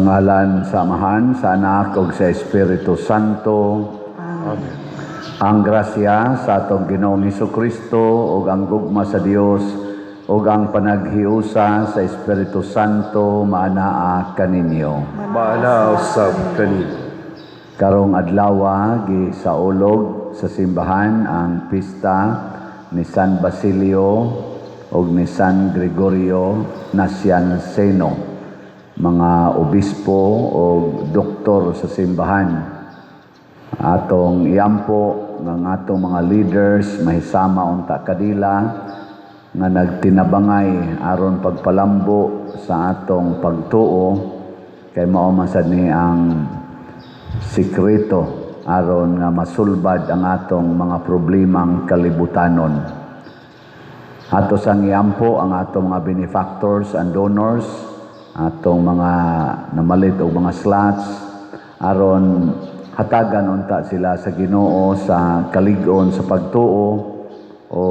ngalan sa Amahan, sa Anak, ug sa Espiritu Santo. Amen. Ang grasya sa atong Ginoong Hesukristo ug ang gugma sa Dios ug ang panaghiusa sa Espiritu Santo maanaa kaninyo. Maana usab kanino. Karong adlaw gisaulog sa simbahan ang pista ni San Basilio ug ni San Gregorio Nacianceno, mga obispo o doktor sa simbahan. Atong iampo ng atong mga leaders mahisama unta kadila nga nagtinabangay aron pagpalambo sa atong pagtuo kay mao man sad ni ang sikreto aron nga masulbad ang atong mga problemang kalibutanon. Ato sang iampo ang atong mga benefactors and donors, atong mga namalit o mga slots aron hatagan unta sila sa Ginoo sa kalig-on sa pagtuo o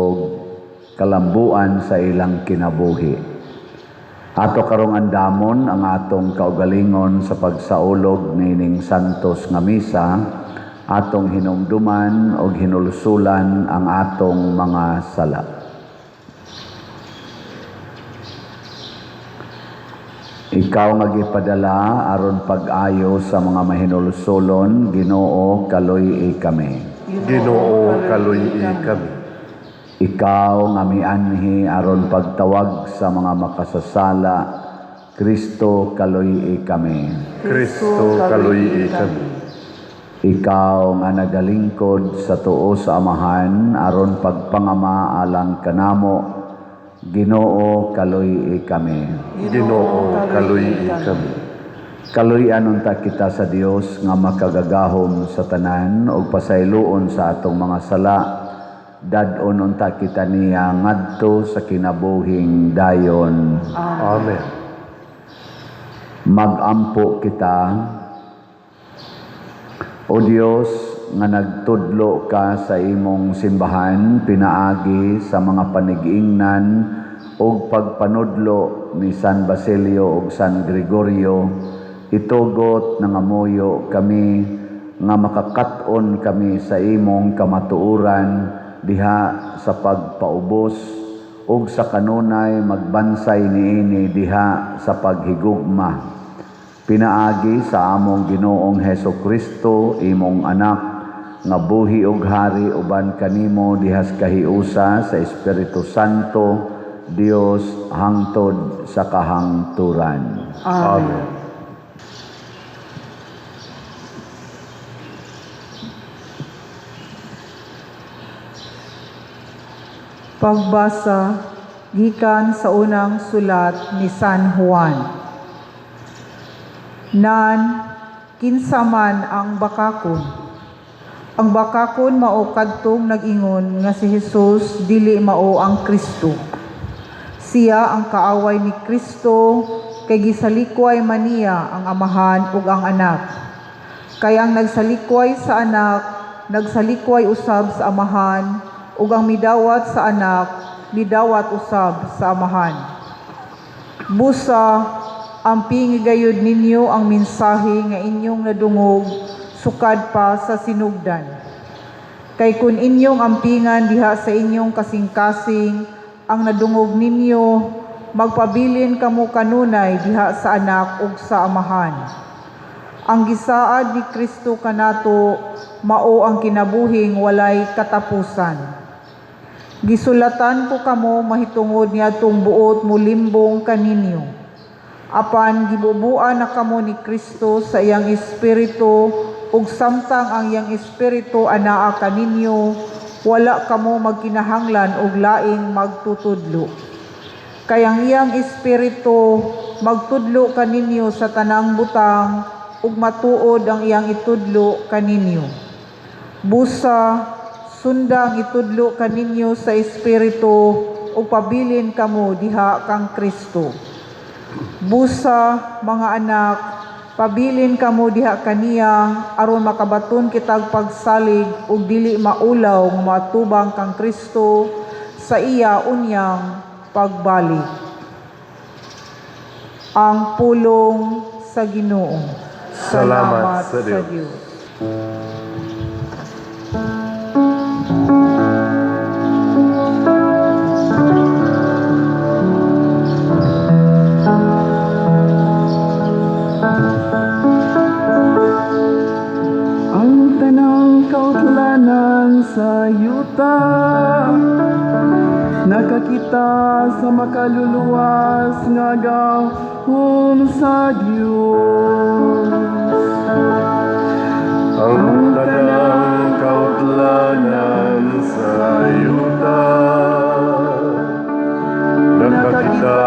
kalambuan sa ilang kinabuhi. Ato karong andamon ang atong kaugalingon sa pagsaulog nining santos nga misa, atong hinumduman o hinulusulan ang atong mga sala. Ikaw nga gipadala aron pag-ayo sa mga mahinulusolon, Ginoo kaluy kami. Ginoo kaluy kami. Ikaw nga mianhi aron pagtawag sa mga makasasala, Kristo kaluy kami. Kristo kaluy kami. Ikaw nga nagalingkod sa tuo sa Amahan aron pagpangama alang kanamo, Ginoo kaluy kami. Ginoo kaluy kami. Kaluyan unta kita sa Dios nga makagagahom sa tanan ug pasayloon sa atong mga sala. Dadon unta kita niya ngadto sa kinabuhing dayon. Amen. Magampo kita, O Dios, nga nagtudlo ka sa imong simbahan pinaagi sa mga panigingnan ug pagpanudlo ni San Basilio ug San Gregorio, itugot na ngamuyo kami nga makakaton kami sa imong kamatuoran diha sa pagpaubos ug sa kanunay magbansay niini diha sa paghigugma. Pinaagi sa among Ginoong Hesukristo, imong anak, nga buhi ug hari uban kanimo dihas kahiusa sa Espiritu Santo, Dios hangtod sa kahangturan. Amen. Pagbasa gikan sa unang sulat ni San Juan. Nan kinsaman ang bakakon. Ang bakakon mao kadtong nag-ingon nga si Jesus dili mao ang Kristo. Siya ang kaaway ni Kristo kay gisalikway man niya ang Amahan ug ang Anak. Kay ang nagsalikway sa Anak, nagsalikway usab sa Amahan, ug ang midawat sa Anak, midawat usab sa Amahan. Busa amping gayud ninyo ang mensahe nga inyong nadungog sukad pa sa sinugdan. Kay kun inyong ampingan diha sa inyong kasing-kasing ang nadungog ninyo, magpabilin kamo kanunay diha sa Anak ug sa Amahan. Ang gisaad ni Kristo kanato mao ang kinabuhing walay katapusan. Gisulatan ko kamo mahitungod niadtong buot mulimbong kaninyo. Apan gibubuan na kamo ni Kristo sa iyang espiritu ug samtang ang iyang espiritu anaa kaninyo, wala kamo magkinahanglan og laing magtutudlo. Kay ang iyang espiritu magtudlo kaninyo sa tanang butang ug matuod ang iyang itudlo kaninyo. Busa sundang itudlo kaninyo sa espiritu ug pabilin kamo diha kang Kristo. Busa, mga anak, pabilin kamo diha kaniya aron makabaton kitag pagsalig ug dili maulaw nga matubang kang Kristo sa iya unyang pagbalik. Ang pulong sa Ginoo. Salamat sa Diyos. Ang tanang kautlanan sa yuta, nakakita sa makaluluwas nga gahom sa Dios. Ang tanang kautlanan sa yuta, nakakita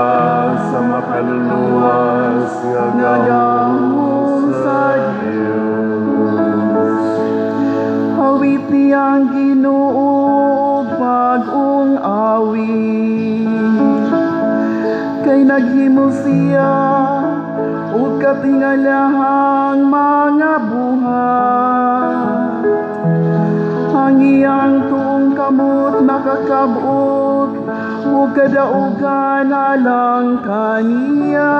sa makaluluwas nga gahom sa Diyos. Hawiti ang Ginoo pag-ung awit, kay naghimo siya ug katingalahang mga buhat. Ang iyang tuong kamot nakakabot ug kadaugan alang kaniya.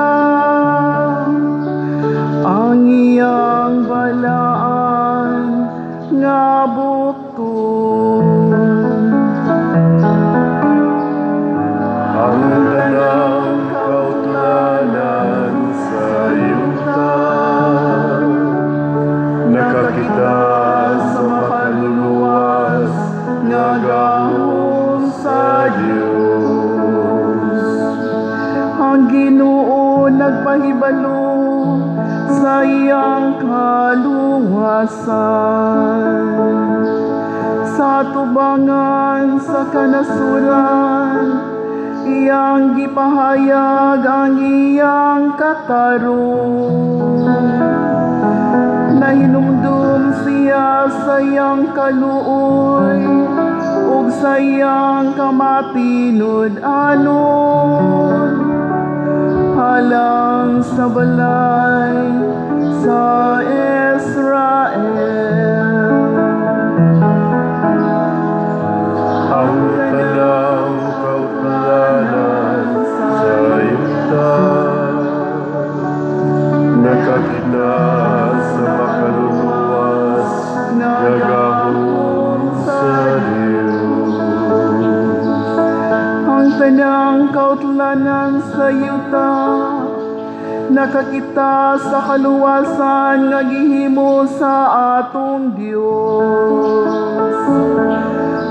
Ang iyang balaan nga bukton. Ang tanang kautlanan sa yuta, nakakita sa makaluluwas nga gahom sa Diyos. Ang Ginoo nagpahibalo sa iyang kaluwasan, sa tubangan sa kanasuran, iyang gipahayag ang iyang katarong. Nahinumdum siya sa iyang kaluoy ug sa iyang kamatinod-anon, halang sa balay sa Israel. Ang tanang kautlanan sa yuta, nakakita sa makaluluwas nga gahom sa Diyos. Ang tanang kautlanan sa yuta, nakakita sa kaluwasan nga gihimo sa atong Dios.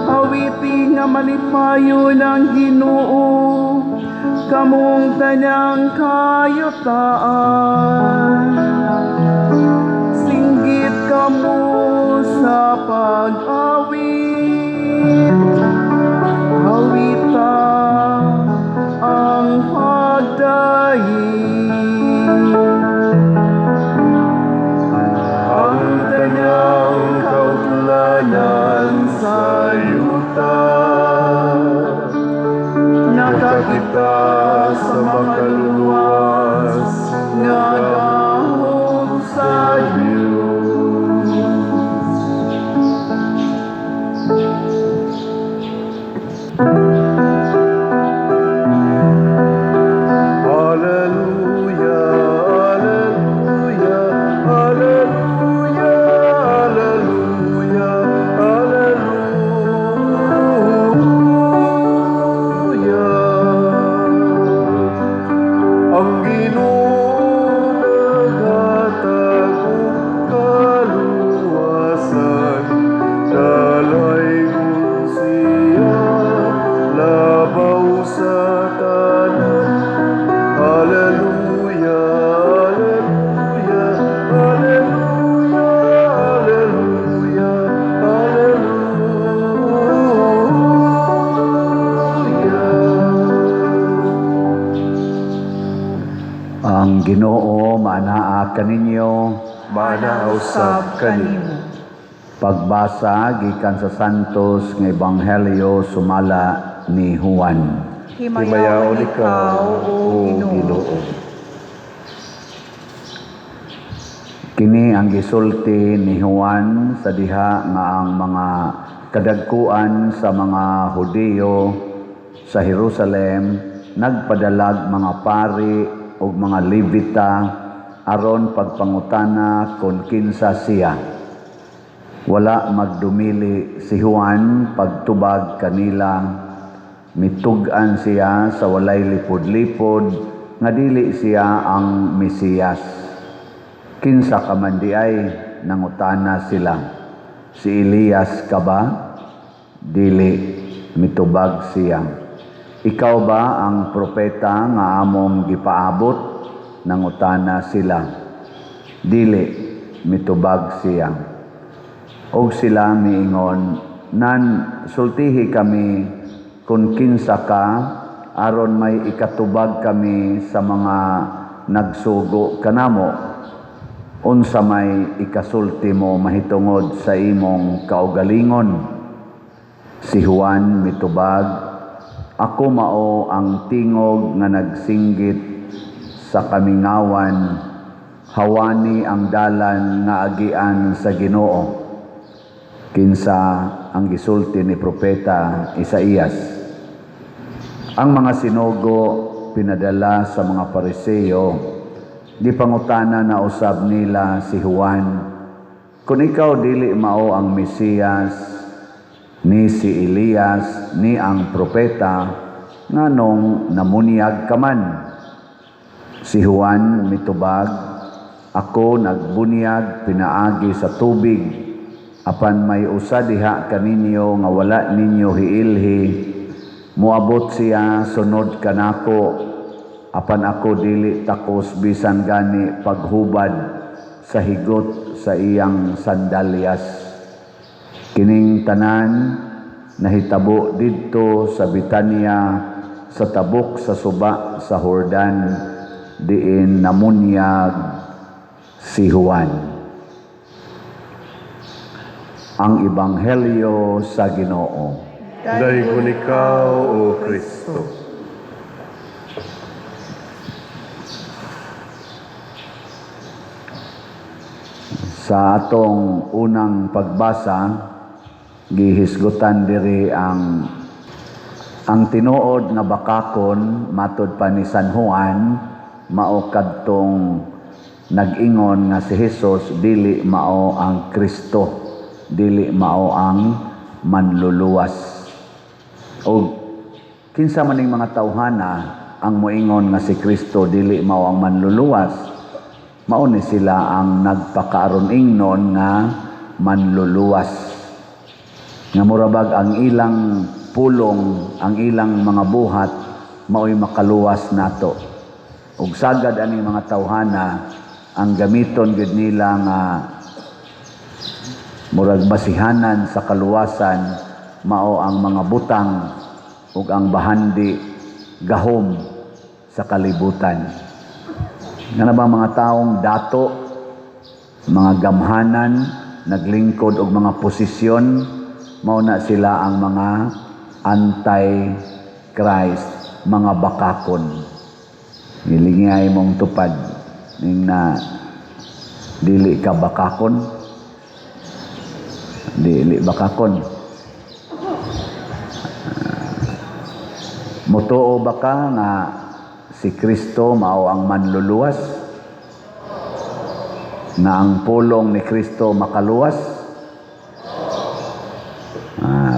Awiti nga malipayon ang Ginoo, kamong tanang kayutaan. Singgit kamo sa pag-awit, awita ang pagdaig. Ang tanang kautlanan sa yuta, nakakita sa makaluluwas nga gahom sa Diyos. Hallelujah, hallelujah, hallelujah, hallelujah, hallelujah. Ang Ginoo naghatag og kaluwasan, dalay kung siya labaw sa tanan. Hallelujah, hallelujah, hallelujah, hallelujah, hallelujah. Ang Ginoo manaa kaninyo. Manaaw sab kanimo. Pagbasa gikan sa Santos nga Ebanghelyo sumala ni Juan. Himayaon ikaw, O Ginoo. Kini ang gisulti ni Juan sa diha nga ang mga kadagkuan sa mga Hudiyo sa Jerusalem nagpadalag mga pari ug mga Levita aron pagpangutana kon kinsa siya. Wala magdumili si Juan pagtubag kanila, mitug-an siya sa walay lipod-lipod nga dili siya ang Mesiyas. Kinsa ka man di ay, nangutana sila. Si Elias ka ba? Dili, mitubag siya. Ikaw ba ang propeta nga among gipaabot? Nangutana sila. Dili, mitubag siya. Og sila miingon, nan sultihi kami kung kinsa ka, aron may ikatubag kami sa mga nagsugo kanamo. Unsa may ikasulti mo mahitungod sa imong kaugalingon? Si Juan mitubag, ako mao ang tingog nga nagsinggit sa kamingawan, hawani ang dalan nga agian sa Ginoo. Kinsa ang gisulti ni propeta Isaías. Ang mga sinugo pinadala sa mga Pariseo, di pangutana na usab nila si Juan, kung ikaw dili mao ang Mesiyas, ni si Elias, ni ang propeta, nganong namunyag ka man. Si Juan mitubag, ako nagbunyag pinaagi sa tubig, apan may usa diha kaninyo nga wala ninyo hiilhi, muabot siya sunod kanako, apan ako dili takos bisan gani paghubad sa higot sa iyang sandalyas. Kining tanan nahitabo didto sa Betania sa tabok sa suba sa Jordan, diin namunyag si Juan. Ang Ebanghelyo sa Ginoo. Dayon ikaw, O Kristo. Sa atong unang pagbasa, gihisgutan diri ang tinuod nga bakakon matud pa ni San Juan mao kadtong nag-ingon nga si Jesus dili mao ang Kristo, dili mao ang manluluwas. O kinsa man ning mga tawhana ang moingon nga si Kristo dili mao ang manluluwas, mao ni sila ang nagpakaaron ingnon nga manluluwas. Nga murabag ang ilang pulong, ang ilang mga buhat mao'y makaluwas nato. Ug sagad ani mga tawhana ang gamiton gid nila nga murag basihanan sa kaluwasan mao ang mga butang ug ang bahandi gahom sa kalibutan. Nga na ba mga taong dato, mga gamhanan, naglingkod og mga posisyon, mao na sila ang mga anti-Christ, mga bakakon. Nilingay mong tupad ning na dili ka bakakon, dili bakakon. Motoo ba ka nga si Kristo mao ang manluluwas? Na ang pulong ni Kristo makaluwas?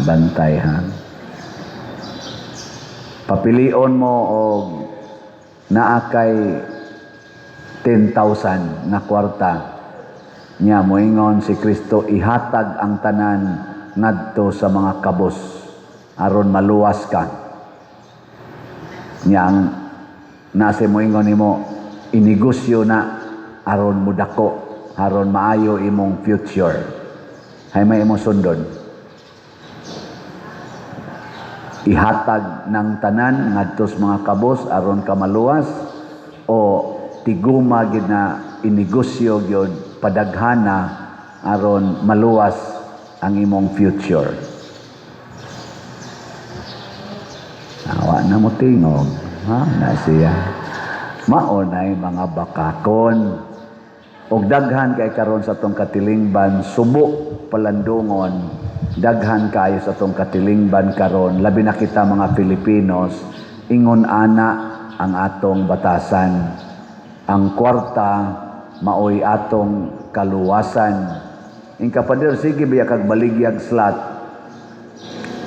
Bantay ha. Papilion mo og naa kay 10,000 na kwarta. Nya moingon si Kristo ihatag ang tanan ngadto sa mga kabos aron maluwas ka. Nya ang nase moingon nimo inegosyo na aron mudako, aron maayo imong future. Hay may imong sundon. Ihatag ng tanan ngadto sa mga kabos aron ka maluwas, o tiguma gid na inegosyo gyud padaghana aron maluwas ang imong future. Awa na mo tingog, ha, na siya. Maunay mga bakakon. Og daghan kay karon sa tong katilingban subok palandungon, daghan kayo sa tong katilingban karon, labi na kita mga Filipinos, ingon ana ang atong batasan. Ang kwarta maoy atong kaluwasan. Ingka pader, sige biya kag baligyag slat.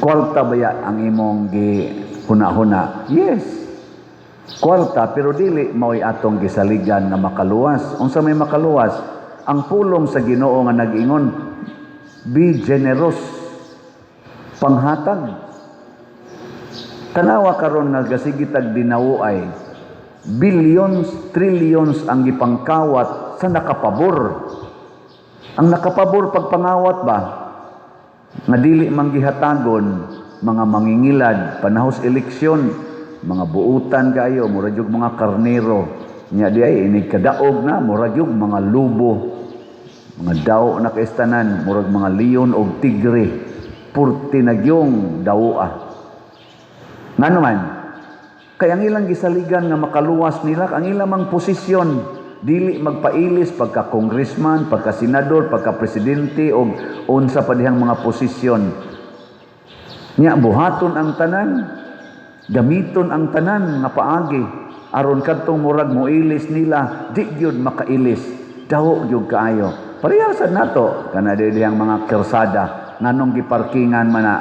Kwarta baya ang imong gihuna-huna? Yes. Kwarta, pero dili maoy atong gisaligan nga makaluwas. Unsa may makaluwas? Ang pulong sa Ginoo nga nag-ingon, be generous. Panghatag. Tanawa karon nga gasigitag dinawuay. Billions, trillions ang gipangkawat sa nakapabor. Ang nakapabor pagpangawat ba? Nga dili manggihatagon, mga mangingilad, panahos eleksyon, mga buutan kayo, murag yung mga karnero. Nya di ay inig kadaog na, murag yung mga lubo, mga daw na kaistanan, murag mga leon o tigre, purti na yung dawa. Nga naman, kaya ang ilang gisaligan nga makaluwas nila, ang ilang mang posisyon, dili magpailis pagka-congressman, pagka-senador, pagka-presidente o unsa pa dihang mga posisyon. Nya buhaton ang tanan, gamiton ang tanan nga paagi aron kadtong murag moilis nila, di gyud makailis, daw gyud kaayo. Parehas sad nato kana dihang mga karsada nganong giparkingan man na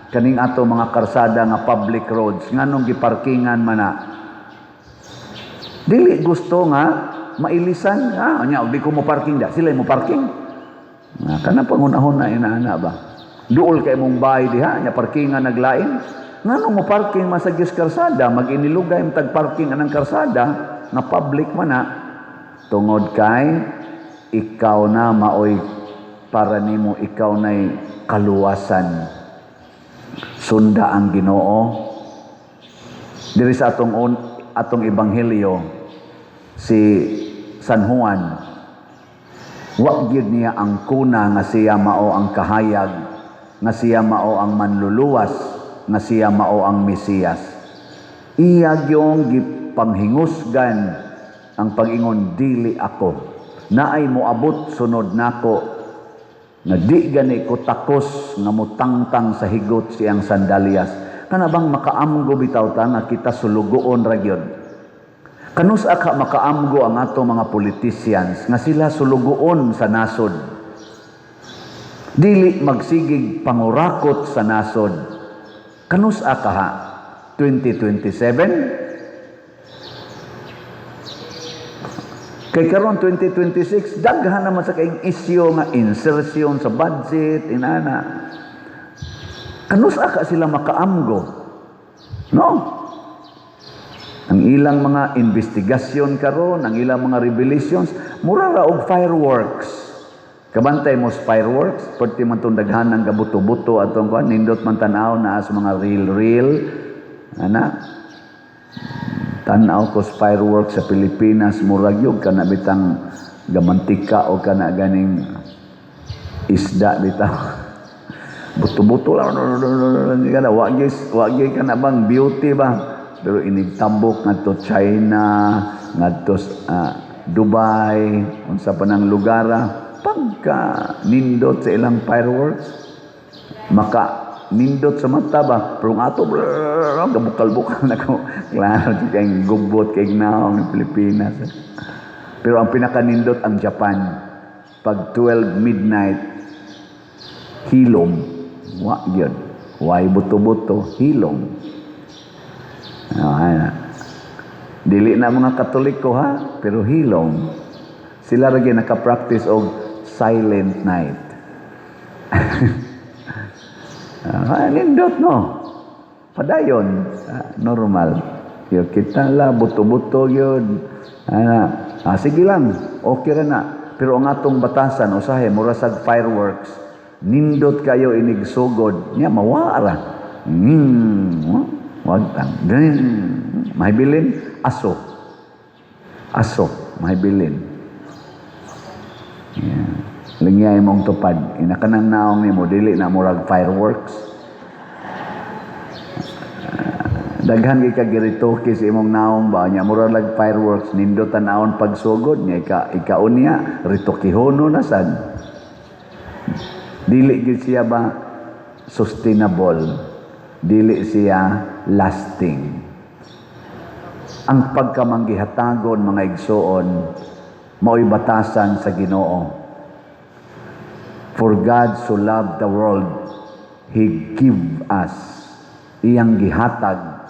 kaning ato mga karsada nga public roads nganong giparkingan man na dili gusto nga mailisan, nya di ko mo parking da, sila mo parking. Kana pangunahon na inaana ba? Duol kay mong bahay diha, nya parkingan naglain. Nganong mo parking masagyos karsada, mag-inilugay mo tag-parking anang karsada, nga public man na, tungod kay, ikaw na maoy, para nimo ikaw na'y kaluwasan. Sunda ang Ginoo. Diri sa atong ebanghelyo, si San Juan, wa gyud niya ang kuna nga siya mao ang kahayag, nga siya mao ang manluluwas, nga siya mao ang Mesiyas. Iya gyung gipanghingusgan ang pag-ingon, dili ako, naay moabot sunod nako, nga di gani ko takos nga mutangtang sa higot siyang sandalyas. Kana bang makaamgo bitaw ta nga kita sulugoon ra gyud? Kanus aka makaamgo ang ato mga politicians nga sila sulugoon sa nasod. Dili magsigig pangurakot sa nasod. Kanus aka ha? 2027? Kay karon 2026, daghan naman sa kaing isyu nga insertion sa budget, inana. Kanus aka sila makaamgo? No? Ang ilang mga investigasyon karon, ang ilang mga revelations, mura ra og fireworks. Kabantay mo sa fireworks, pwede man itong daghan ng gabuto-buto atong kuan, nindot man tanaw na sa mga real, ana. Tanaw ko sa fireworks sa Pilipinas, murag yun, kana bitang gamantika o kana ganing isda bitaw. Buto-buto lang, wagi ka na bang beauty ba? Pero inigtambok ngadto China, ngadto Dubai, unsa pa nang lugara, pagka nindot sa ilang fireworks, maka nindot sa mata ba, pero ang ato kabukal-bukal na ko, klaro kayong gubbot kayong naong ng Pilipinas. Pero ang pinakanindot ang Japan, pag 12 midnight, hilom, yun, way buto-buto, hilom. Dili na mga Katoliko ha, pero hilom. Sila rin naka-practice og silent night. Nindot no, padayon, normal. Yung kita la, buto-buto yun. Sige lang, okay rin na. Pero ang atong batasan, usahe, murasag fireworks, nindot kayo inigsugod, niya mawara. Wag tang. Mahibilin, aso. Aso, mahibilin. Yeah. Lingyay mong tupad. Inakanang naong ni mo, dili na murag fireworks. Daghan kay kagiritoki sa imong naong ba nya murag lag fireworks nindot tanawon pagsugod nya ikaon niya ritokihono na sad. Dili gid siya ba sustainable? Dili siya lasting. Ang pagkamanggihatagon mga igsoon, mao'y batasan sa Ginoo. For God so loved the world, He give us, iyang gihatag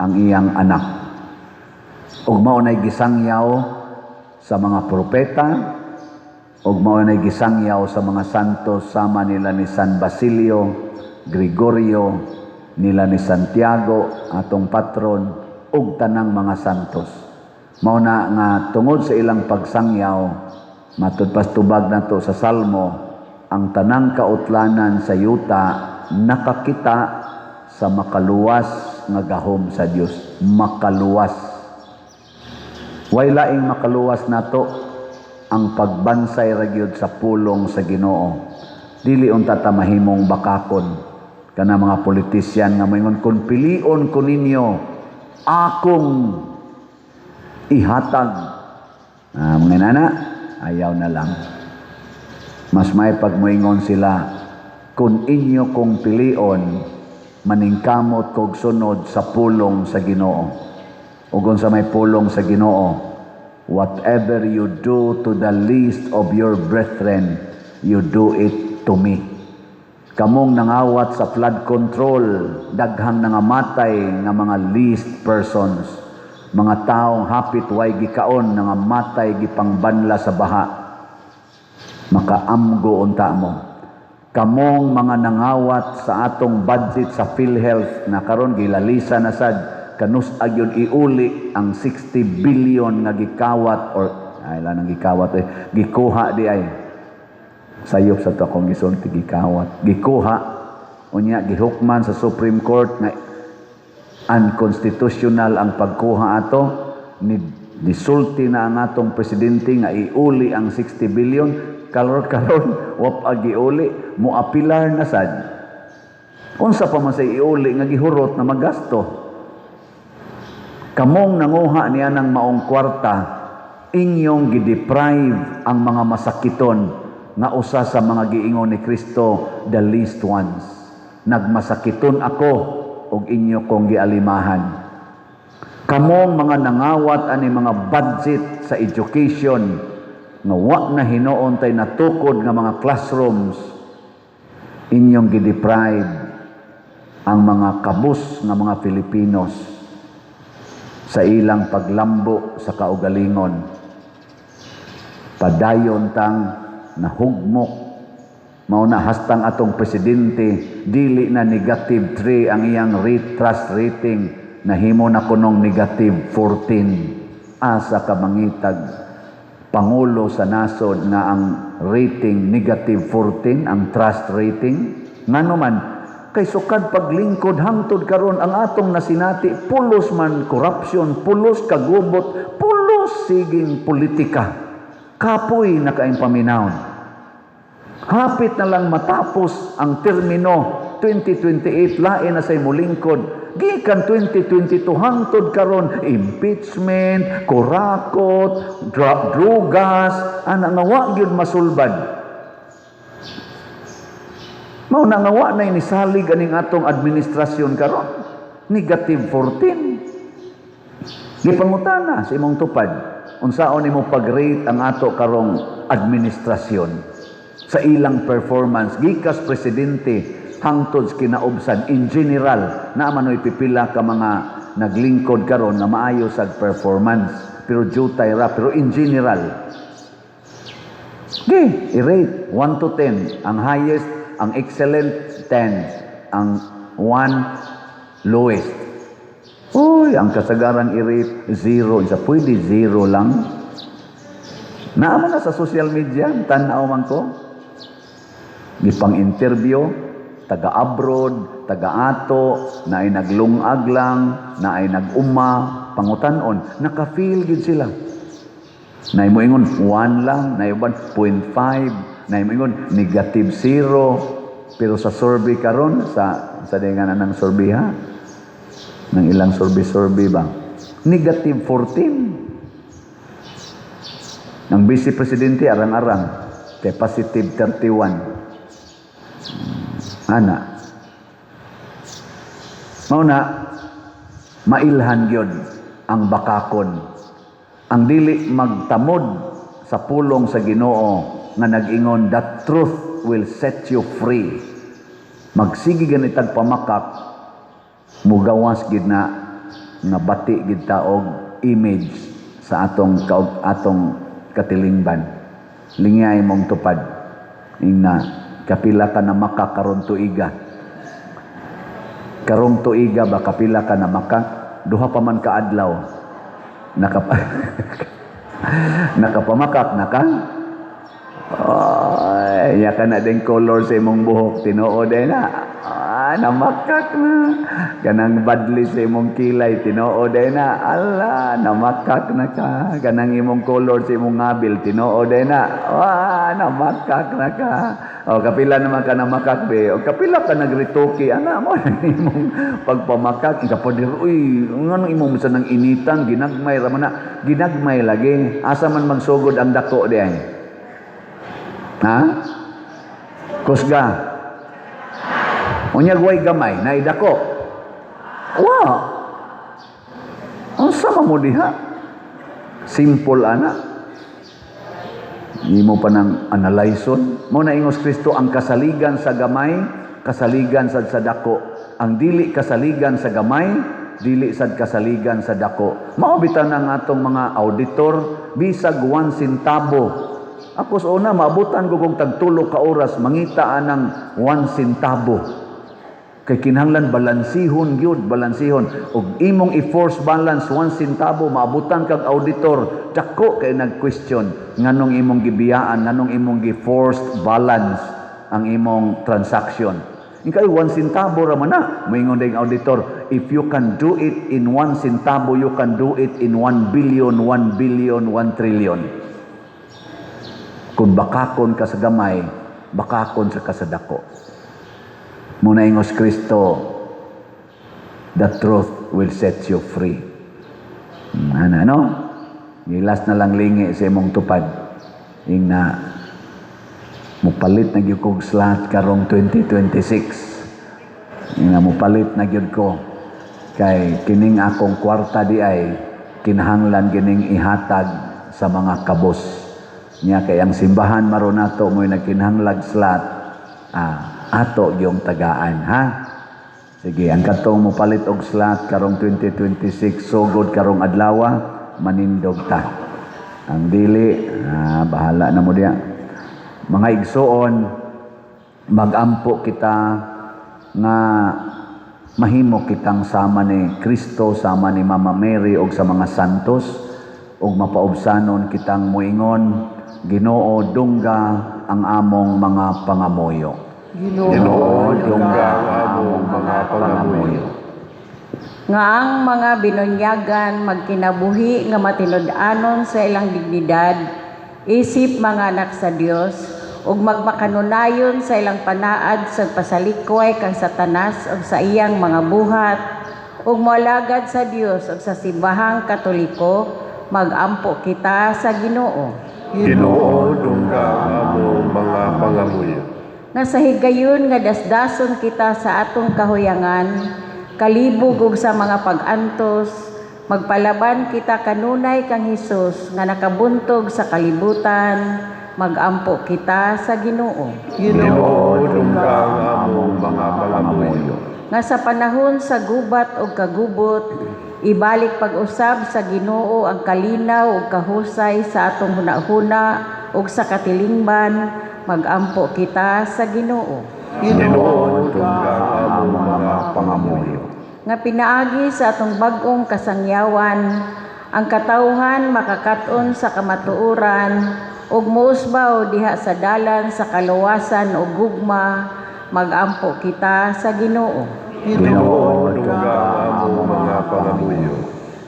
ang iyang anak. Ug mao nay gisangyaw sa mga propeta, ug mao nay gisangyaw sa mga santos sama nila ni San Basilio, Gregorio, nila ni Santiago, atong patron, ug tanang mga santos. Mao na nga tungod sa ilang pagsangyaw, matud pastubag nato sa Salmo, ang tanang kautlanan sa yuta nakakita sa makaluwas nga gahom sa Dios. Makaluwas. Way laing makaluwas nato ang pagbansay ra gyud sa pulong sa Ginoo. Dili unta ta mahimong bakakon kana mga politisyan nga moingon kun pilion ko ninyo akong ihatag. Mga nana, ayaw na lang. Mas may pagmoingon sila, kung inyo kong pilion, maningkamot kog sunod sa pulong sa Ginoo. O kung sa may pulong sa Ginoo, whatever you do to the least of your brethren, you do it to me. Kamong nangawat sa flood control, daghang nangamatay nga mga least persons, mga taong hapit way gikaon nangamatay gipangbanla sa baha. Makaamgo unta mo. Kamong mga nangawat sa atong budget sa PhilHealth na karon gilalisa na sad kanus agyon iuli ang 60 billion nga gikawat or ay lang gikawat gikuha di ay sayop sa to akong gisulti gikawat gikuha unya gihukman sa Supreme Court na unconstitutional ang pagkuha ato ni disulti na ang atong presidente nga iuli ang 60 billion karon wap agiuli mo apilar na sad unsa pa man sa iuli nga gihurot na magasto. Kamong nanguha niya ng maong kwarta, inyong gideprive ang mga masakiton nga usa sa mga giingon ni Kristo, the least ones. Nagmasakiton ako ug inyo kong gialimahan. Kamong mga nangawat ani mga budget sa education nga wa na hinuon tay natukod nga mga classrooms, inyong gideprive ang mga kabus nga mga Filipinos sa ilang paglambo sa kaugalingon. Padayon tang nahugmok mao na hastang atong presidente dili na negative 3 ang iyang trust rating, nahimo na kunong negative 14 asa ka mangitag pangulo sa nasod nga ang rating negative 14 ang trust rating ngano man kay sukad paglingkod hangtod karon ang atong nasinati pulos man corruption, pulos kagubot, pulos siging politika. Kapoy na kaing paminawon. Hapit na lang matapos ang termino 2028 lain na say mulingkod. Gikan 2022 hangtod karon impeachment, kurakot, drugas, ana nga wa gyud masulbad. Mao na nga wa na inisalig aning atong administrasyon karon. Negative 14. Gipangutana sa imong tupad, unsaon nimo pag-rate ang ato karong administrasyon sa ilang performance gikas presidente hangtod sa kinaubsan in general na manoy pipila ka mga naglingkod karon na maayo sa performance pero jutay ra pero in general. I-rate 1 to 10 ang highest, ang excellent 10, ang 1 lowest. Uy, ang kasagarang i-rate 0, isa pwede 0 lang. Naamo na sa social media, tanaw man ko. Gipang-interview, taga-abroad, taga-ato, na ay naglungag lang, na ay nag-uma, pangutanon, naka-feel gid sila. Na mo ingon 1 lang, na iban 0.5, na ingon negative 0, pero sa survey karon sa dingan ng survey ha ng ilang survey ba negative 14. Ang vice presidente arang-arang kay positive 31. Ana mao na mailhan gyud ang bakakon ang dili magtamod sa pulong sa Ginoo nga nag-ingon, the truth will set you free. Magsigi ganitag pamakak, mugawas gid na nga bati gid ta og image sa atong katilingban. Lingay mong tupad. Ingna kapila ka na makak karon tuiga. Karong tuiga ba kapila ka na makak? Duha pa man ka adlaw. Nakapamakak na ka? Ya ka na din color sa imong buhok. Tinuod na. Namakak na. Kanang badli sa imong kilay. Tinuod na. Ala, namakak na ka. Kanang imong color sa imong ngabil. Tinuod na. Namakak na ka. O, kapila naman ka namakak, be. O, kapila ka nagrituki. Ana mo na imong pagpamakak. Kapadir, uy, anong imong misa ng initan. Ginagmay raman na. Ginagmay lagi. Asa man magsugod ang dako diyan. Ha? Kusga. Unyag way gamay, naidako. Wow. Ang sama mo diha. Simple ana. Hindi mo pa nang analyson. Mo na ingos Kristo ang kasaligan sa gamay, kasaligan sad sa dako. Ang dili kasaligan sa gamay, dili sad kasaligan sa dako. Mao bitan ang atong mga auditor bisag 1 centavo. Ako sa una, maabutan ko kung tagtulo ka oras, mangita ng 1 centavo. Kay kinahanglan balansihon gyud, balansihon. Og imong i-force balance 1 centavo, maabutan kag auditor, dako kay nag-question nganong imong gibiyaan, nganong imong gi-forced balance ang imong transaction. Ikay 1 centavo ra man na, moingon ding auditor, if you can do it in 1 centavo, you can do it in 1 billion, 1 billion, 1 trillion. Kung bakakon ka sa gamay, bakakon sa kasadako. Muna ingos Kristo, the truth will set you free. Ano? Gilas na lang lingi sa imong tupad. Yung na, mupalit na gyud kog slot karong 2026. Yung na mupalit na gyud ko. Kay kining akong kwarta di ay, kinahanglan gining ihatag sa mga kabos. Nya kay ang simbahan maron nato mo'y nagkinahanglag slot, ato yung tagaan, ha? Sige, ang katong mo palit og slot karong 2026, sugod karong adlaw, manindog ta. Ang dili, bahala na mo diya. Mga igsoon, magampo kita nga mahimo kitang sama ni Kristo, sama ni Mama Mary og sa mga santos, og mapaubsanon kitang muingon, Ginoo dungga ang among mga pangamoyo. Ginoo dungga ang among mga pangamoyo. Nga ang mga binunyagan magkinabuhi nga matinud-anon sa ilang dignidad, isip mga anak sa Dios, ug magmakanunayon sa ilang panaad sa pasalikway kang Satanas ug sa iyang mga buhat, ug moalagad sa Dios ug sa simbahang Katoliko, magampo kita sa Ginoo. Ginoo dungga ang among mga pangamoyo. Nga sa higayon nga dasdason kita sa atong kahuyangan, kalibog ug sa mga pag-antos, magpalaban kita kanunay kang Hesus nga nakabuntog sa kalibutan, magampo kita sa Ginoo. Ginoo dungga ang among mga pangamoyo. Nga sa panahon sa gubat ug kagubot, ibalik pag-usab sa Ginoo ang kalinaw ug kahusay sa atong hunahuna ug sa katilingban, magampo kita sa Ginoo. Ginoo dungga ang among mga pangamoyo. Nga pinaagi sa atong bag-ong kasangyawan, ang katawhan makakaton sa kamatuoran ug mousbaw diha sa dalan sa kaluwasan ug gugma, magampo kita sa Ginoo. Ginoo dungga ang among mga pangamoyo.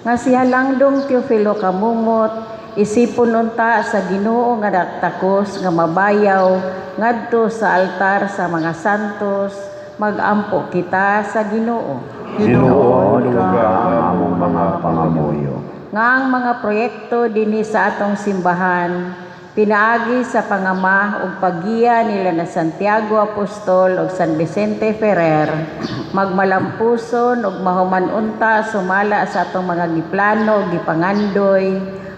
Nga si Halangdong Teofilo Kamumot, isipon unta sa Ginoo nga daktakos nga mabayaw ngadto sa altar sa mga santos, magampo kita sa Ginoo. Ginoo dungga ang among mga pangamoyo. Nga ang mga proyekto dinhi sa atong simbahan, pinaagi sa pangama ug paggiya nila na Santiago Apostol ug San Vicente Ferrer, magmalampuson ug mahuman unta sumala sa atong mga giplano ug gipangandoy,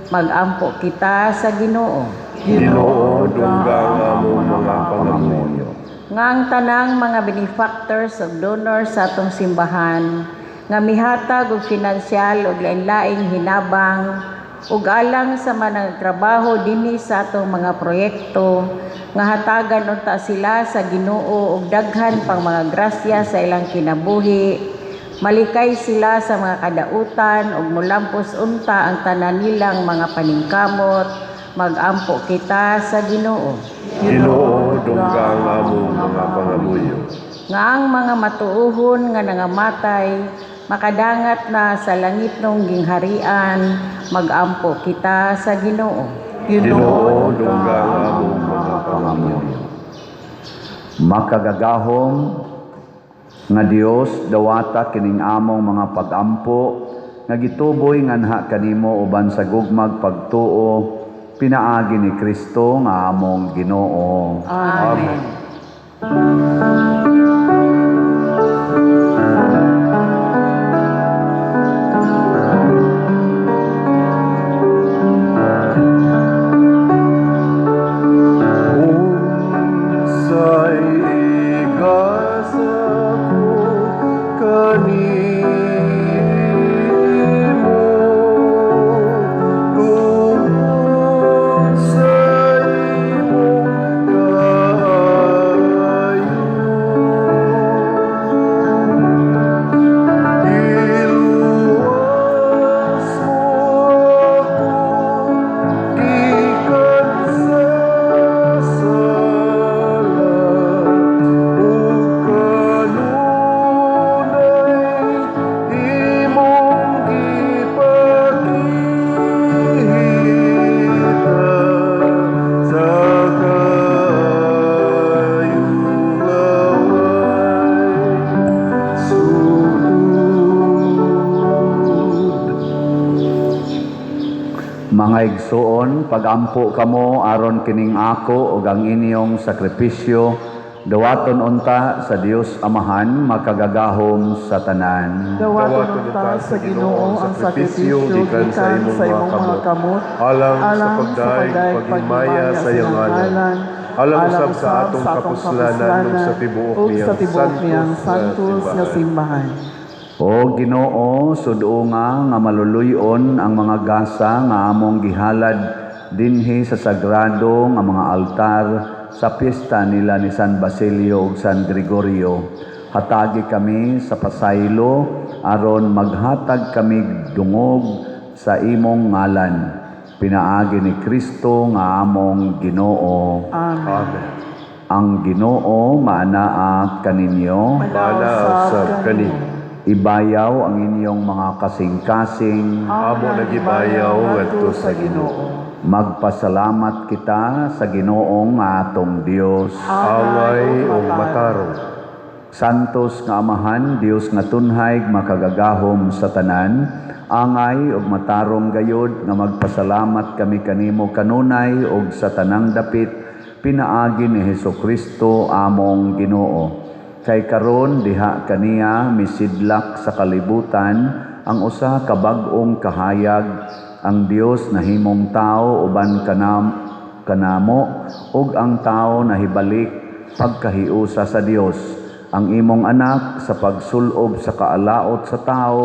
Magampo kita sa Ginoo. Ginoo, dunggang among mga pangamuyo. Nga ang tanang mga benefactors ug donors sa atong simbahan nga mihatag og finansyal ug lain-laing hinabang ug alang sa managtrabaho dinhi sa atong mga proyekto nga hatagan unta sila sa Ginoo ug daghan pang mga grasya sa ilang kinabuhi. Malikay sila sa mga kadautan ug mulampos unta ang tanan nilang mga paningkamot. Magampo kita sa Ginoo. Ginoo, dunggang among mga pangamuyo. Nga ang mga matuuhon nga nangamatay makadangat na sa langitnong gingharian, magampo kita sa Ginoo. Ginoo, dunggang among mga pangamuyo. Makagagahom nga Dios dawata kining among mga pagampo nga gituboy nganha kanimo uban sa gugmag pagtuo pinaagi ni Kristo nga among Ginoo. Amen. Unsay igasa ko kanimo, tungod sa imong kaayo. Iluwas mo ako, gikan sa sala, ug kanunay imong gipakita sa kayong laway sugod. Mga igsuon, pagampo kamo aron kining ako ug ang inyong sakripisyo dawaton unta sa Dios Amahan makagagahom sa tanan. Dawaton unta sa Ginoo ang sakripisyo gikan sa imong mga kamot, alang sa pagdaig paghimaya sa iyang ngalan, alang usab sa atong kapuslanan ug sa tibuok niyang santos nga simbahan. O Ginoo, sudo nga maluluyon ang mga gasa nga among gihalad dinhi sa sagrado nga mga altar sa piyesta nila ni San Basilio ug San Gregorio. Hatagi kami sa pasaylo aron maghatag kami dungog sa imong ngalan. Pinaagi ni Kristo nga among Ginoo. Amen. Ang Ginoo maanaa kaninyo. Bala sa kani. Ibayaw ang inyong mga kasing-kasing. Amo nagibayaw ngadto sa Ginoo. Magpasalamat kita sa Ginoong atong Dios. Away o matarong. Santos nga Amahan, Dios nga tunhay makagagahom sa tanan, angay ug matarong gayod nga magpasalamat kami kanimo kanunay ug sa tanang dapit pinaagi ni Hesukristo among Ginoo. Kay karon diha kaniya misidlak sa kalibutan ang usa ka bag-ong kahayag, ang Dios na himong tao uban kanamo ug ang tao na hibalik pagkahiusa sa Dios. Ang imong anak sa pagsulob sa kaalaot sa tao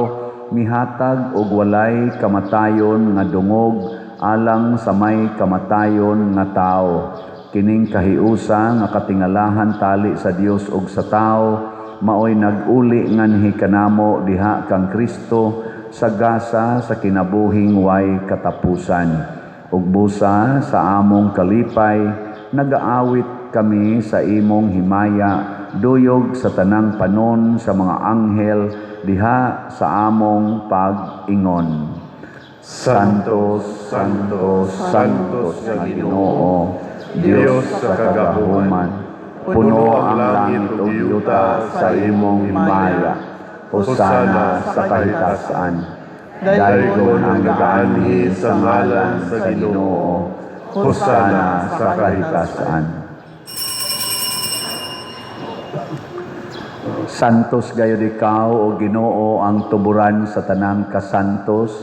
mihatag og walay kamatayon nga dungog alang sa may kamatayon nga tao. Kining kahiusa nga katingalahan tali sa Dios ug sa tao maoy nag-uli nganhi kanamo diha kang Kristo sa gasa sa kinabuhing way katapusan. Ug busa sa among kalipay nagaawit kami sa imong himaya duyog sa tanang panon sa mga anghel diha sa among pag-ingon. Santos, Santos, Santos nga Ginoo, Diyos sa kagahuman, puno ang langit ug yuta sa imong himaya. Hosana sa kahitasan. Daygon ang gaanhi sa ngalan sa Ginoo. Hosana sa kahitasan. Santos gayud ikaw o Ginoo ang tuburan sa tanang kasantos,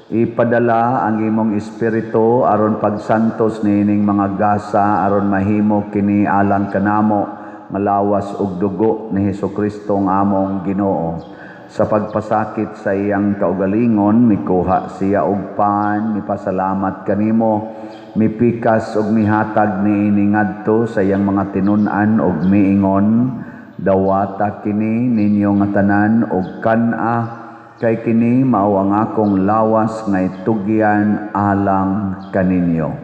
Ipadala ang imong espiritu aron pagsantos niining mga gasa aron mahimo kini alang kanamo nga lawas ug dugo ni Hesukristo ang among Ginoo. Sa pagpasakit sa iyang kaugalingon mikuha siya og pan, mipasalamat kanimo, mipikas ug mihatag niini ngadto sa iyang mga tinun-an ug miingon, dawata kini ninyo nga tanan og kan-a kay kini mao ang akong lawas nga itugyan alang kaninyo.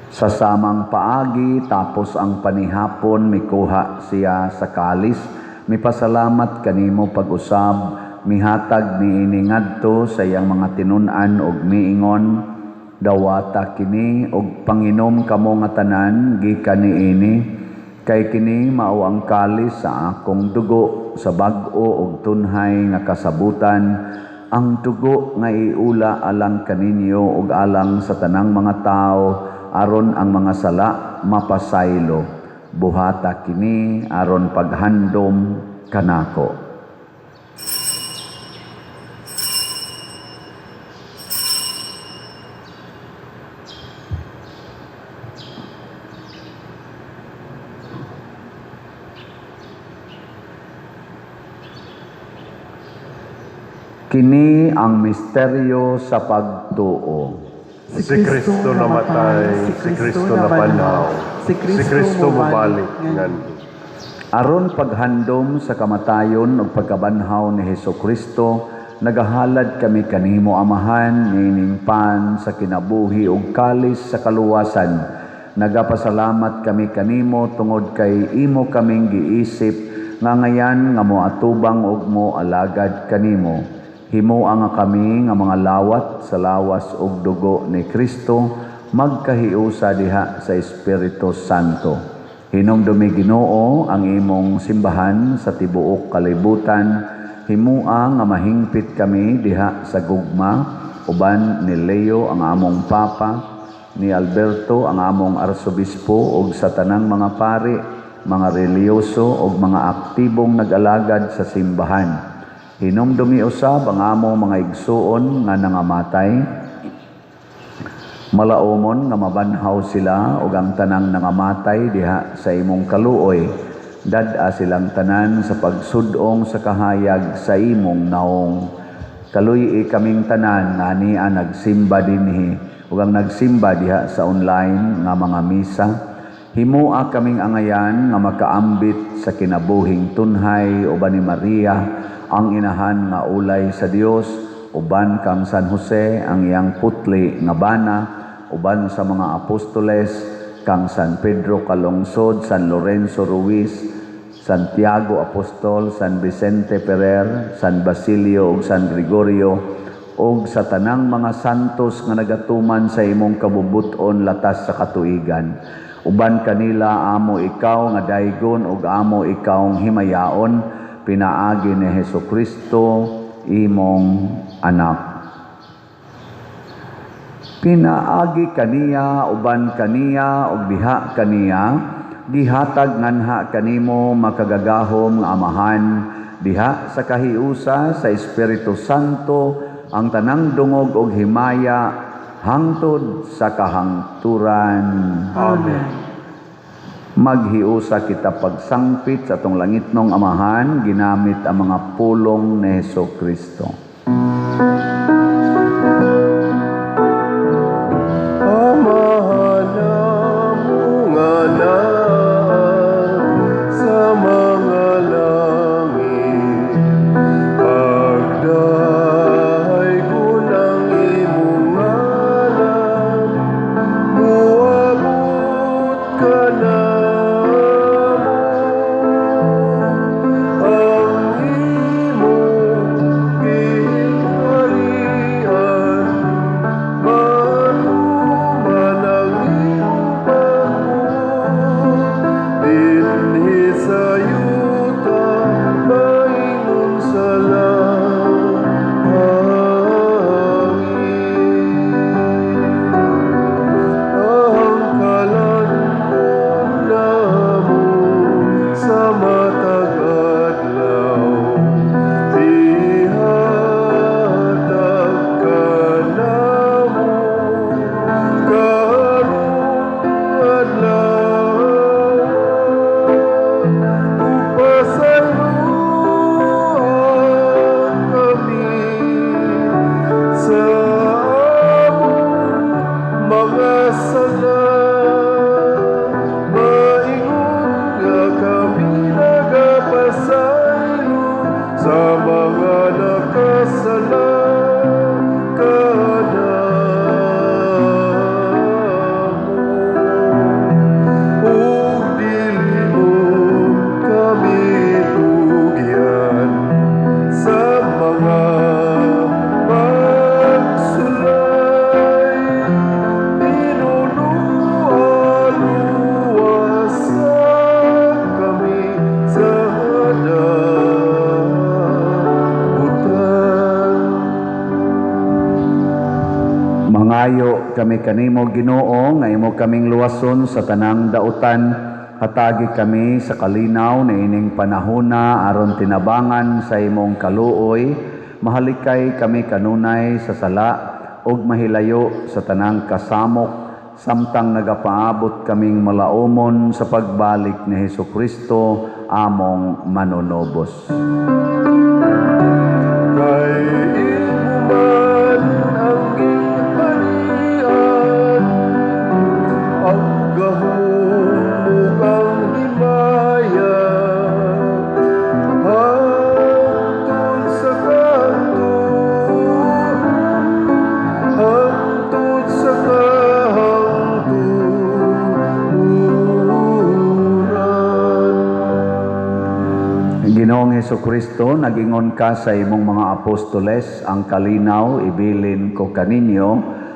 Sa samang paagi tapos ang panihapon mikuha siya sa kalis, mipasalamat kanimo pag-usab, mihatag niini ngadto sa iyang mga tinun-an ug miingon, dawata kini ug panginom kamo nga tanan gikan niini kay kini mao ang kalis sa akong dugo sa bag-o ug tunhay nga kasabutan, ang dugo nga iula alang kaninyo ug alang sa tanang mga tao aron ang mga sala mapasaylo. Buhata kini aron paghandom kanako. Kini ang misteryo sa pagtuo. Si Kristo namatay, si Kristo napanaw, si Kristo mabalik nganto. Aron paghandom sa kamatayon ug pagkabanhaw ni Hesukristo, nagahalad kami kanimo Amahan nining pan sa kinabuhi ug kalis sa kaluwasan. Nagapasalamat kami kanimo tungod kay imo kaming giisip nga ngayan nga moatubang ug moalagad kanimo. Himuang nga kami nga mga lawat sa lawas ug dugo ni Kristo magkahiusa diha sa Espiritu Santo. Hinumdumi Ginoo ang imong simbahan sa tibuok kalibutan. Himuang nga mahingpit kami diha sa gugma uban ni Leo ang among papa, ni Alberto ang among arsobispo ug sa tanang mga pari, mga reliyoso ug mga aktibong nag-alagad sa simbahan. Hinumdumi usab ang among mga igsuon nga nangamatay. Malaumon nga mabanhaw sila ug ang tanang nangamatay diha sa imong kaluoy. Dad-a silang tanan sa pagsudong sa kahayag sa imong naong. Kaluy kaming tanan nga ania nagsimba dinhi ug ang nagsimba diha sa online nga mga misa. Himua kaming angayan nga makaambit sa kinabuhing tunhay uban ni Maria, ang inahan nga ulay sa Dios, uban kang San Jose ang iyang putli nga bana, uban sa mga apostoles kang San Pedro Calungsod, San Lorenzo Ruiz, Santiago Apostol, San Vicente Ferrer, San Basilio ug San Gregorio, ug sa tanang mga santos nga nagatuman sa imong kabubuton latas sa katuigan. Uban kanila amo ikaw nga daygon ug amo ikaw himayaon, pinaagi ni Hesukristo imong anak. Pinaagi kaniya uban kaniya ug diha kaniya, gihatag nganha kanimo makagagahom nga Amahan, diha sa kahiusa sa Espiritu Santo ang tanang dungog ug himaya hangtod sa kahangturan. Amen. Maghiusa kita pagsangpit sa atong langitnong Amahan ginamit ang mga pulong ni Hesukristo. Amahan namong anak sa mga langit, pagdaygon ang imong ngalan, muabot ka na. Ang imong ginharian Nagabot kami kanimo Ginoo nga imo kaming luwason sa tanang dautan. Hatagi kami sa kalinaw na ining panahona aron tinabangan sa imong kaluoy. Mahalikay kami kanunay sa sala ug mahilayo sa tanang kasamok samtang nagapaabot kaming malaumon sa pagbalik ni Hesukristo among manunobos. Kay imuman ang gingharian, ang gahong ang himaya, hangtod sa Ginoong Hesukristo, nagingon ka sa imong mga apostoles, ang kalinaw ibilin ko kaninyo,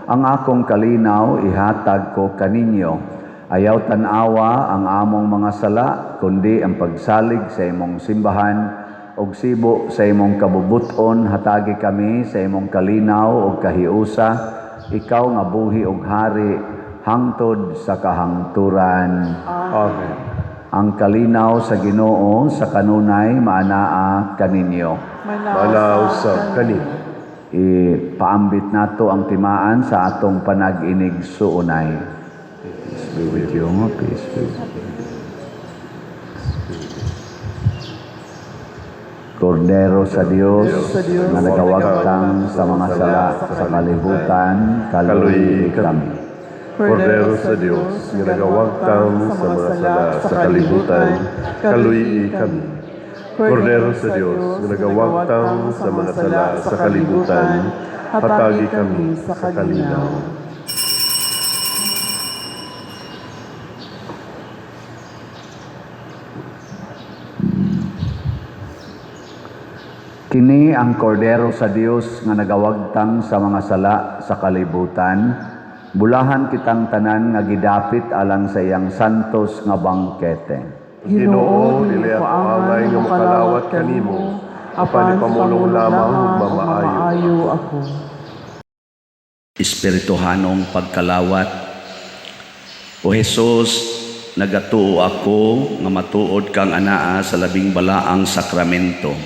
ang akong kalinaw ihatag ko kaninyo. Ayaw tanawa ang among mga sala, kundi ang pagsalig sa imong simbahan, og sibo sa imong kabubuton, hatagi kami sa imong kalinaw og kahiusa, ikaw nga buhi og hari, hangtod sa kahangturan. Amen. Ang kalinaw sa Ginoo sa kanunay maanaa kaninyo. Manaw sa kani. Ipaambit nato ang timaan sa atong panag-inig suunay. Peace be with you. Peace be with you. Kordero sa Dios, na nagawagtang sa mga sala sa kalibutan, kaluy kami. Kordero sa Diyos, ginagawagtang sa mga sala sa kalibutan, kaluy kami. Kordero sa Diyos, ginagawagtang sa mga sala sa kalibutan, hatagi kami sa kalinaw. Kini ang kordero sa Dios nga nagawagtang sa mga sala sa kalibutan. Bulahan kitang tanan nga gidapit alang sa iyang santos nga bangkete. Ginoo, dili ako angay nga makalawat kanimo, apan ipamulong lamang ug mamaayo ako. Espirituhanong pagkalawat. O Jesus, nagatuo ako nga matuod kang anaa sa labing balaang sakramento.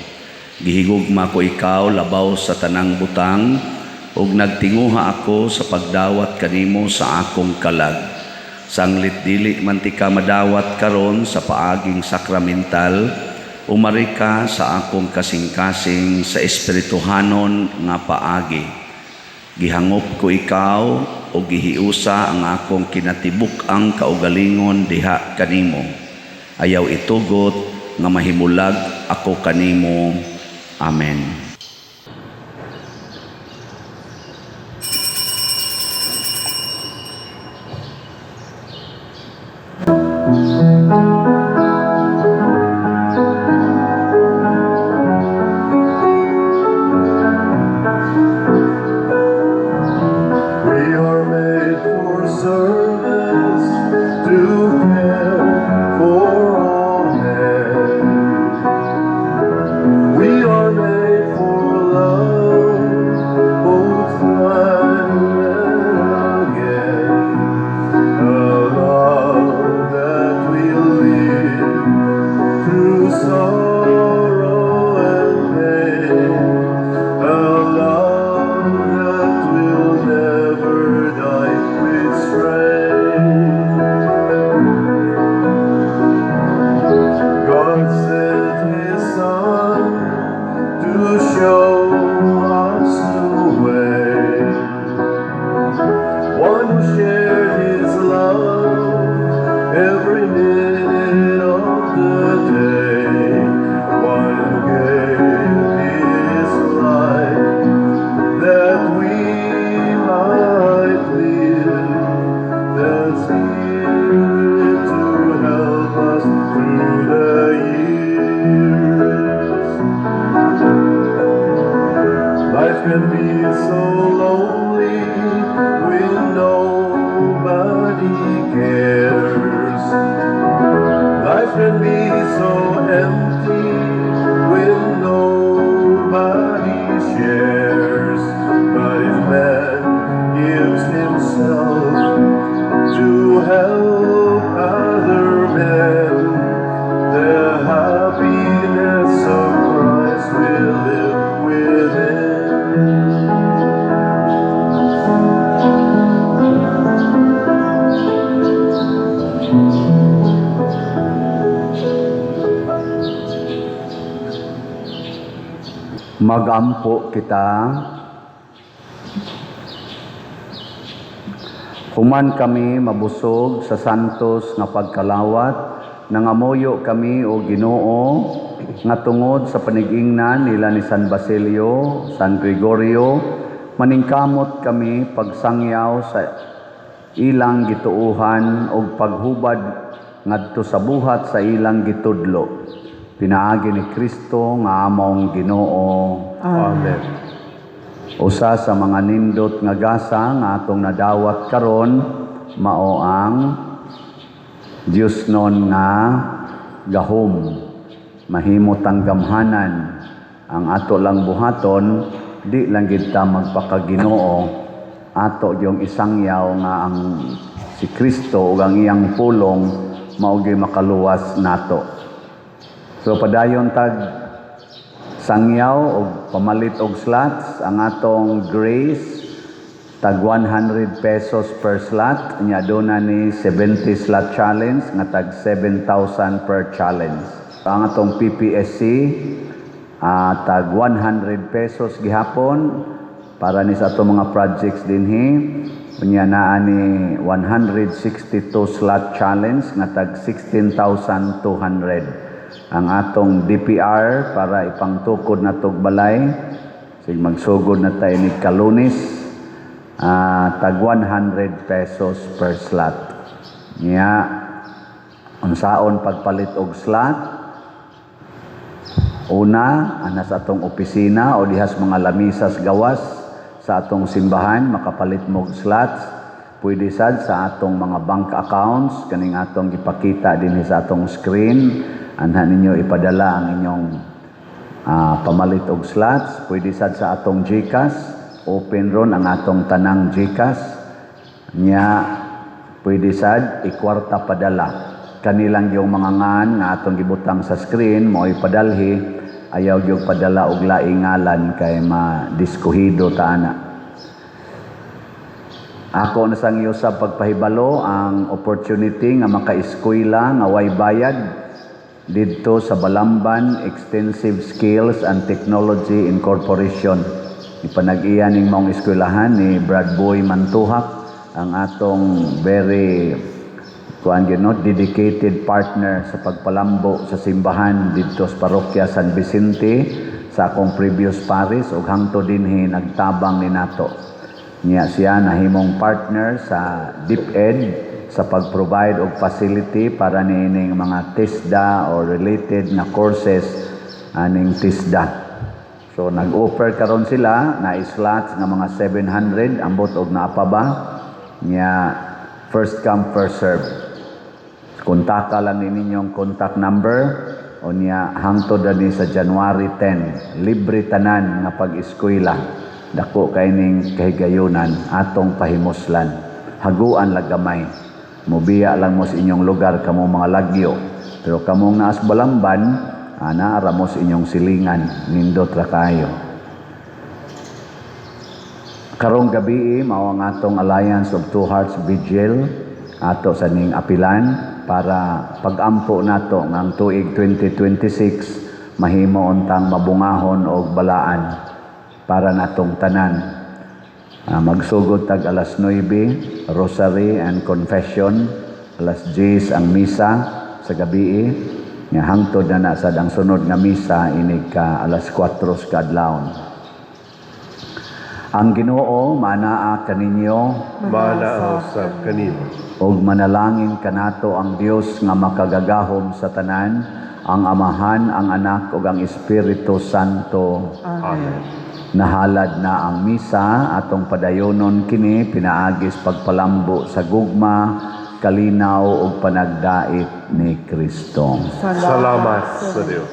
Gihigugma ko ikaw labaw sa tanang butang, ug nagtinguha ako sa pagdawat kanimo sa akong kalag. Sanglit dili man ti ka madawat karon sa paaging sakramental, umari ka sa akong kasing-kasing sa espirituhanon nga paagi. Gihangop ko ikaw o gihiusa ang akong kinatibuk-ang kaugalingon diha kanimo. Ayaw itugot nga mahimulag ako kanimo. Amen. We are made for service, to care for all men. We are made for love, both blind and again. A love that will live through sorrow and pain. A love that will never die with strength. God sent His Son to show us the way. One who shared His love every minute of the day. One who gave His life that we might live. The Spirit to help us through the years. Life can be so lonely when nobody cares. Life can be so empty when nobody shares. But if man gives himself Magampo kita. Human kami mabusog sa santos nga pagkalawat, nangamuyo kami o Ginoo nga tungod sa panigingnan nila ni San Basilio, San Gregorio, maningkamot kami pagsangyaw sa ilang gituuhan o paghubad ngadto sa buhat sa ilang gitudlo. Pinaagi ni Kristo nga among Ginoo. Amen. Usa sa mga nindot nga gasa nga atong nadawat karon mao ang Dios non nga gahom. Mahimot ang gamhanan. Ang ato lang buhaton, di lang gid ta magpakaginoo. Ato yung isangyaw nga ang si Kristo ug ang iyang pulong mao gyud makaluwas nato. So padayon tag sangyaw o pamalit og slots ang atong grace tag 100 pesos per slot nya aduna ni 70 slot challenge nga tag 7,000 per challenge. Ang atong PPSC tag 100 pesos gihapon para ni sa atong mga projects dinhi unya naa ni 162 slot challenge nga tag 16,200. Ang atong DPR para ipangtukod na tog balay sig magsugod na tayo ni Kalunis tag 100 pesos per slot. Nya unsaon pagpalit og slot? Una, ana sa atong opisina o dihas mga lamisas gawas sa atong simbahan makapalit mo og slots. Pwede sad sa atong mga bank accounts kaning atong gipakita dinhi sa atong screen. Anhan ninyo ipadala ang inyong pamalit og slots. Pwede sad sa atong GCash. Open ron ang atong tanang GCash. Nya pwede sad ikwarta padala. Kanilang yung mga ngan nga atong gibutang sa screen mo ipadalhi. Ayaw yung padala og laing ngalan kay madiskuhido ta ana. Ako na sang iyo sa pagpahibalo ang opportunity nga maka-eskwela nga way bayad dito sa Balamban Extensive Skills and Technology Incorporation. Ipanag-iya ning maong eskwelahan ni Brad Boy Mantuhak, ang atong very dedicated partner sa pagpalambo sa simbahan dito sa parokya San Vicente sa akong previous parish ug hangtod dinhi nagtabang ni nato. Niya siya nahimong partner sa DepEd sa pag-provide og facility para nining mga TISDA or related na courses aning TISDA. So nag-offer karon sila na slots nga mga 700 ambot og naapa ba nya first come first serve. Kontaka lang ninyong contact number o niya hangtod ni sa January 10 libre tanan nga pag-eskwela. Dako kay ning kahigayunan atong pahimuslan. Haguan lagamay. Mubiya lang mo sa inyong lugar kamo mga lagyo. Pero kamong naas Balamban, naara mo sa inyong silingan, nindot ra kayo. Karong gabi mao ang atong Alliance of Two Hearts Vigil ato sa ning apilan para pag-ampo nato ng tuig 2026 mahimo untang mabungahon og balaan para natong tanan. Magsugod tag alas 9, Rosary and Confession, alas 10 ang misa sa gabi, nga hangtod na sad ang sunod nga misa inig ka alas 4 sa adlawon. Ang Ginoo manaa kaninyo, Manaa usab kanimo. ug manalangin kanato ang Dios nga makagagahom sa tanan, ang Amahan, ang Anak ug ang Espiritu Santo. Amen. Nahalad na ang misa atong padayonon kini pinaagis pagpalambo sa gugma, kalinaw ug panagdait ni Kristo. Salamat sa Dios.